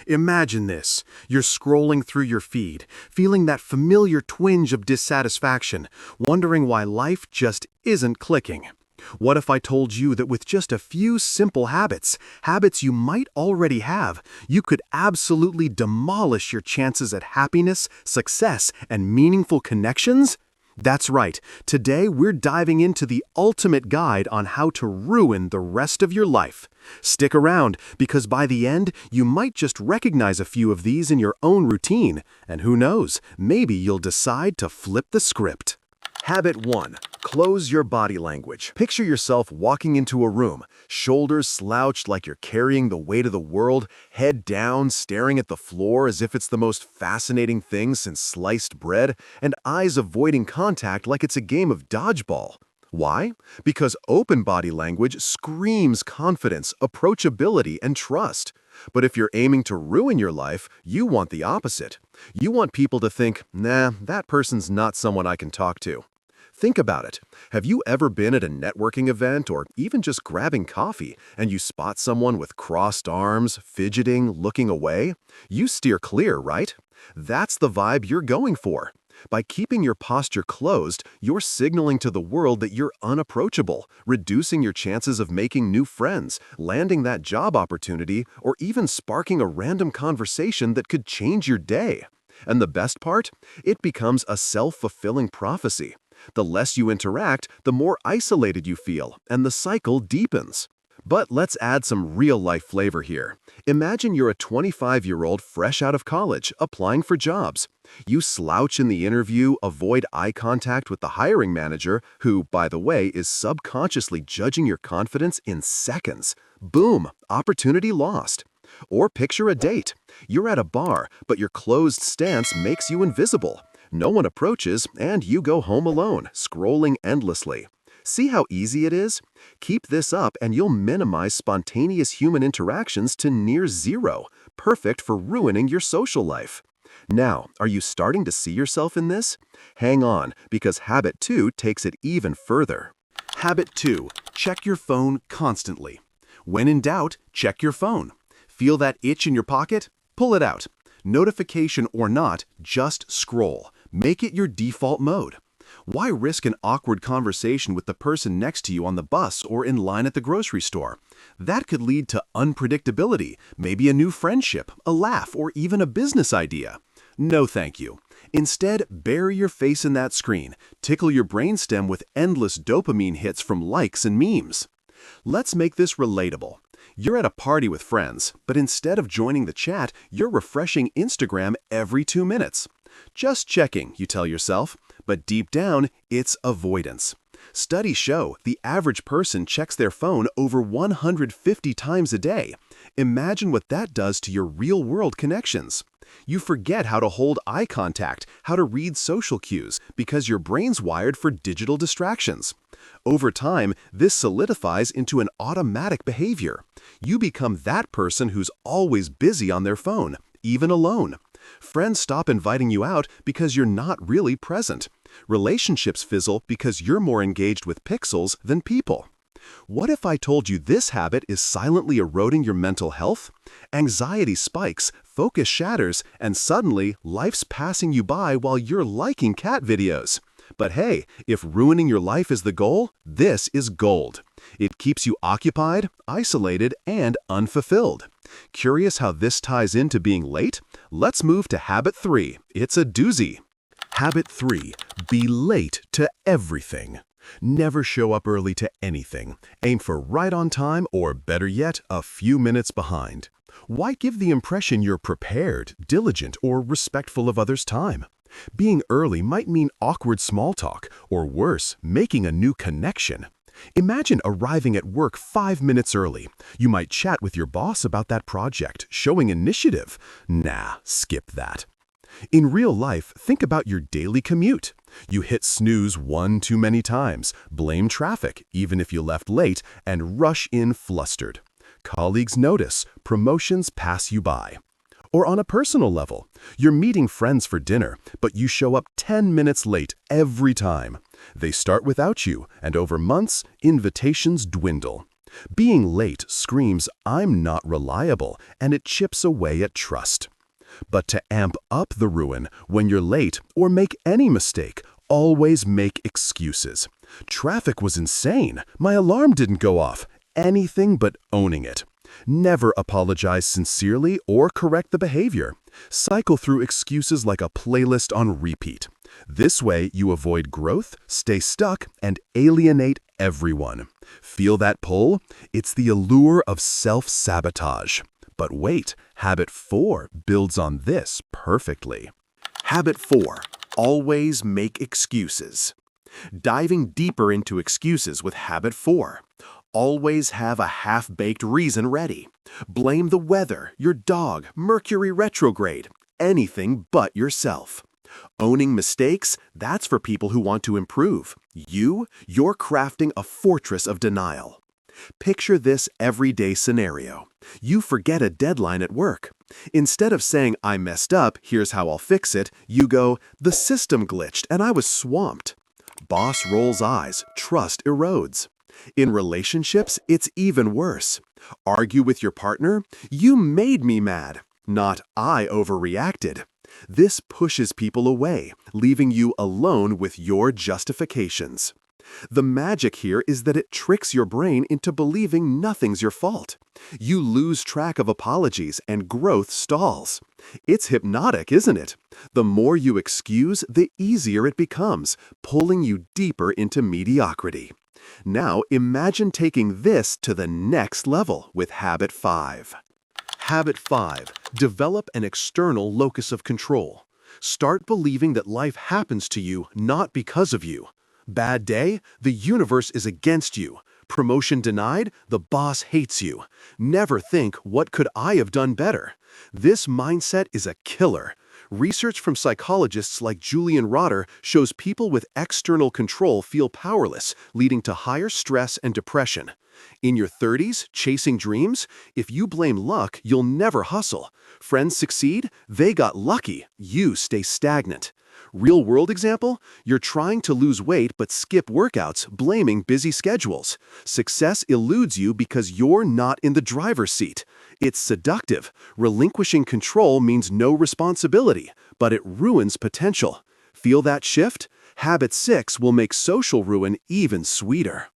Imagine this. You're scrolling through your feed, feeling that familiar twinge of dissatisfaction, wondering why life just isn't clicking. What if I told you that with just a few simple habits you might already have, you could absolutely demolish your chances at happiness, success, and meaningful connections? That's right. Today we're diving into the ultimate guide on how to ruin the rest of your life. Stick around, because by the end, you might just recognize a few of these in your own routine. And who knows, maybe you'll decide to flip the script. Habit 1. Close your body language. Picture yourself walking into a room, shoulders slouched like you're carrying the weight of the world, head down, staring at the floor as if it's the most fascinating thing since sliced bread, and eyes avoiding contact like it's a game of dodgeball. Why? Because open body language screams confidence, approachability, and trust. But if you're aiming to ruin your life, you want the opposite. You want people to think, nah, that person's not someone I can talk to. Think about it. Have you ever been at a networking event or even just grabbing coffee and you spot someone with crossed arms, fidgeting, looking away? You steer clear, right? That's the vibe you're going for. By keeping your posture closed, you're signaling to the world that you're unapproachable, reducing your chances of making new friends, landing that job opportunity, or even sparking a random conversation that could change your day. And the best part? It becomes a self-fulfilling prophecy. The less you interact, the more isolated you feel, and the cycle deepens. But let's add some real-life flavor here. Imagine you're a 25-year-old fresh out of college, applying for jobs. You slouch in the interview, avoid eye contact with the hiring manager, who, by the way, is subconsciously judging your confidence in seconds. Boom! Opportunity lost. Or picture a date. You're at a bar, but your closed stance makes you invisible. No one approaches, and you go home alone, scrolling endlessly. See how easy it is? Keep this up and you'll minimize spontaneous human interactions to near zero, perfect for ruining your social life. Now, are you starting to see yourself in this? Hang on, because Habit 2 takes it even further. Habit 2. Check your phone constantly. When in doubt, check your phone. Feel that itch in your pocket? Pull it out. Notification or not, just scroll. Make it your default mode. Why risk an awkward conversation with the person next to you on the bus or in line at the grocery store? That could lead to unpredictability, maybe a new friendship, a laugh, or even a business idea. No thank you. Instead, bury your face in that screen. Tickle your brainstem with endless dopamine hits from likes and memes. Let's make this relatable. You're at a party with friends, but instead of joining the chat, you're refreshing Instagram every 2 minutes. Just checking, you tell yourself, but deep down, it's avoidance. Studies show the average person checks their phone over 150 times a day. Imagine what that does to your real-world connections. You forget how to hold eye contact, how to read social cues, because your brain's wired for digital distractions. Over time, this solidifies into an automatic behavior. You become that person who's always busy on their phone, even alone. Friends stop inviting you out because you're not really present. Relationships fizzle because you're more engaged with pixels than people. What if I told you this habit is silently eroding your mental health? Anxiety spikes, focus shatters, and suddenly life's passing you by while you're liking cat videos. But hey, if ruining your life is the goal, this is gold. It keeps you occupied, isolated, and unfulfilled. Curious how this ties into being late? Let's move to Habit 3. It's a doozy. Habit 3. Be late to everything. Never show up early to anything. Aim for right on time or, better yet, a few minutes behind. Why give the impression you're prepared, diligent, or respectful of others' time? Being early might mean awkward small talk, or worse, making a new connection. Imagine arriving at work 5 minutes early. You might chat with your boss about that project, showing initiative. Nah, skip that. In real life, think about your daily commute. You hit snooze 1 too many times, blame traffic, even if you left late, and rush in flustered. Colleagues notice, promotions pass you by. Or on a personal level, you're meeting friends for dinner, but you show up 10 minutes late every time. They start without you, and over months, invitations dwindle. Being late screams, "I'm not reliable," and it chips away at trust. But to amp up the ruin, when you're late or make any mistake, always make excuses. Traffic was insane. My alarm didn't go off. Anything but owning it. Never apologize sincerely or correct the behavior. Cycle through excuses like a playlist on repeat. This way, you avoid growth, stay stuck, and alienate everyone. Feel that pull? It's the allure of self-sabotage. But wait, habit 4 builds on this perfectly. Habit 4. Always make excuses. Diving deeper into excuses with habit 4. Always have a half-baked reason ready. Blame the weather, your dog, Mercury retrograde, anything but yourself. Owning mistakes, that's for people who want to improve. You're crafting a fortress of denial. Picture this everyday scenario. You forget a deadline at work. Instead of saying, "I messed up, here's how I'll fix it," you go, "The system glitched and I was swamped." Boss rolls eyes, trust erodes. In relationships, it's even worse. Argue with your partner? "You made me mad," not "I overreacted." This pushes people away, leaving you alone with your justifications. The magic here is that it tricks your brain into believing nothing's your fault. You lose track of apologies and growth stalls. It's hypnotic, isn't it? The more you excuse, the easier it becomes, pulling you deeper into mediocrity. Now imagine taking this to the next level with habit 5. Habit 5. Develop an external locus of control. Start believing that life happens to you not because of you. Bad day? The universe is against you. Promotion denied? The boss hates you. Never think, "What could I have done better?" This mindset is a killer. Research from psychologists like Julian Rotter shows people with external control feel powerless, leading to higher stress and depression. In your 30s, chasing dreams? If you blame luck, you'll never hustle. Friends succeed? They got lucky. You stay stagnant. Real-world example? You're trying to lose weight but skip workouts, blaming busy schedules. Success eludes you because you're not in the driver's seat. It's seductive. Relinquishing control means no responsibility, but it ruins potential. Feel that shift? Habit 6 will make social ruin even sweeter.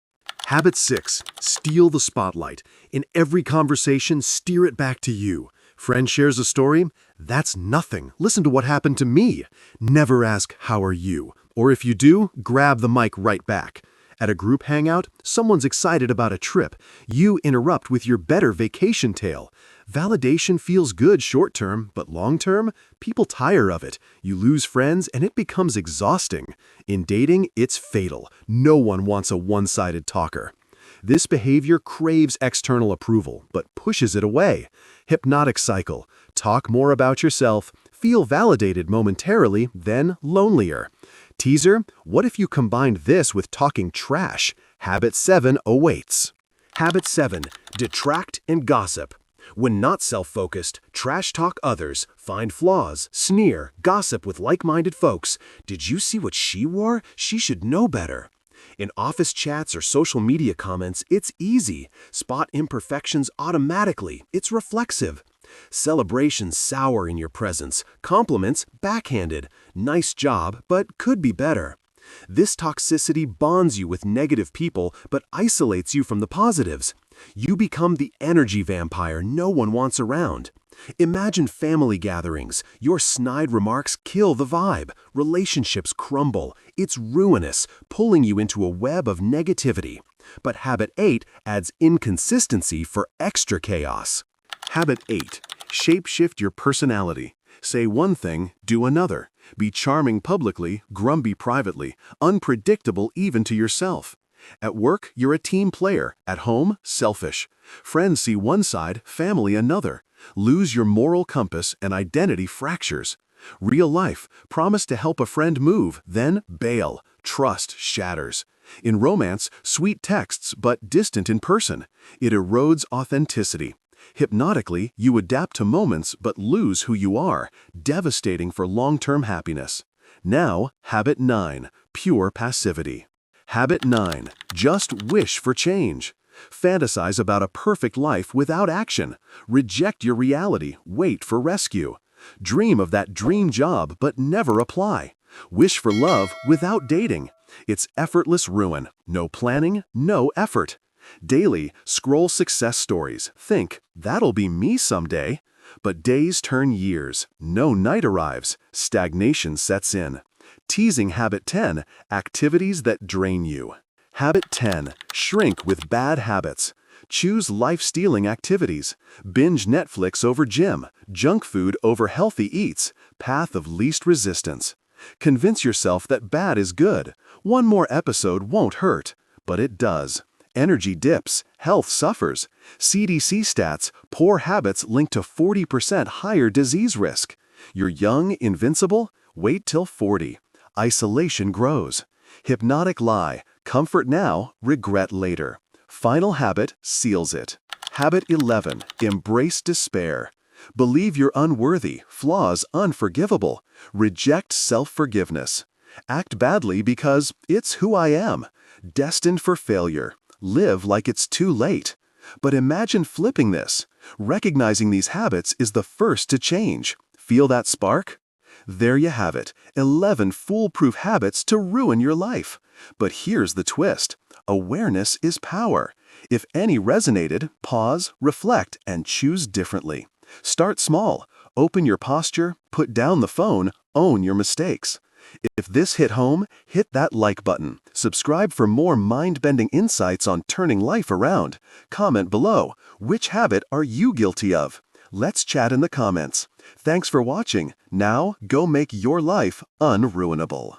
Habit 6. Steal the spotlight. In every conversation, steer it back to you. Friend shares a story? That's nothing. Listen to what happened to me. Never ask, "How are you?" Or if you do, grab the mic right back. At a group hangout, someone's excited about a trip. You interrupt with your better vacation tale. Validation feels good short-term, but long-term, people tire of it. You lose friends and it becomes exhausting. In dating, it's fatal. No one wants a one-sided talker. This behavior craves external approval, but pushes it away. Hypnotic cycle. Talk more about yourself, feel validated momentarily, then lonelier. Teaser, what if you combined this with talking trash? Habit 7 awaits. Habit 7. Detract and gossip. When not self-focused, trash talk others, find flaws, sneer, gossip with like-minded folks. "Did you see what she wore? She should know better." In office chats or social media comments, it's easy. Spot imperfections automatically. It's reflexive. Celebrations sour in your presence. Compliments backhanded. Nice job, but could be better. This toxicity bonds you with negative people, but isolates you from the positives. You become the energy vampire no one wants around. Imagine family gatherings. Your snide remarks kill the vibe. Relationships crumble. It's ruinous, pulling you into a web of negativity. But habit 8 adds inconsistency for extra chaos. Habit 8. Shapeshift your personality. Say one thing, do another. Be charming publicly, grumpy privately, unpredictable even to yourself. At work, you're a team player. At home, selfish. Friends see one side, family another. Lose your moral compass and identity fractures. Real life, promise to help a friend move, then bail. Trust shatters. In romance, sweet texts but distant in person. It erodes authenticity. Hypnotically, you adapt to moments but lose who you are, devastating for long-term happiness. Now, habit 9, pure passivity. Habit 9, just wish for change. Fantasize about a perfect life without action. Reject your reality, wait for rescue. Dream of that dream job but never apply. Wish for love without dating. It's effortless ruin. No planning, no effort. Daily, scroll success stories. Think, that'll be me someday. But days turn years. No night arrives. Stagnation sets in. Teasing habit 10, activities that drain you. Habit 10, shrink with bad habits. Choose life-stealing activities. Binge Netflix over gym, junk food over healthy eats, path of least resistance. Convince yourself that bad is good. One more episode won't hurt, but it does. Energy dips, health suffers. CDC stats, poor habits linked to 40% higher disease risk. You're young, invincible? Wait till 40. Isolation grows. Hypnotic lie, comfort now, regret later. Final habit seals it. Habit 11, embrace despair. Believe you're unworthy, flaws unforgivable. Reject self-forgiveness. Act badly because it's who I am. Destined for failure. Live like it's too late. But imagine flipping this. Recognizing these habits is the first to change. Feel that spark? There you have it, 11 foolproof habits to ruin your life. But here's the twist. Awareness is power. If any resonated, pause, reflect, and choose differently. Start small. Open your posture, put down the phone, own your mistakes. If this hit home, hit that like button. Subscribe for more mind-bending insights on turning life around. Comment below, which habit are you guilty of? Let's chat in the comments. Thanks for watching. Now, go make your life unruinable.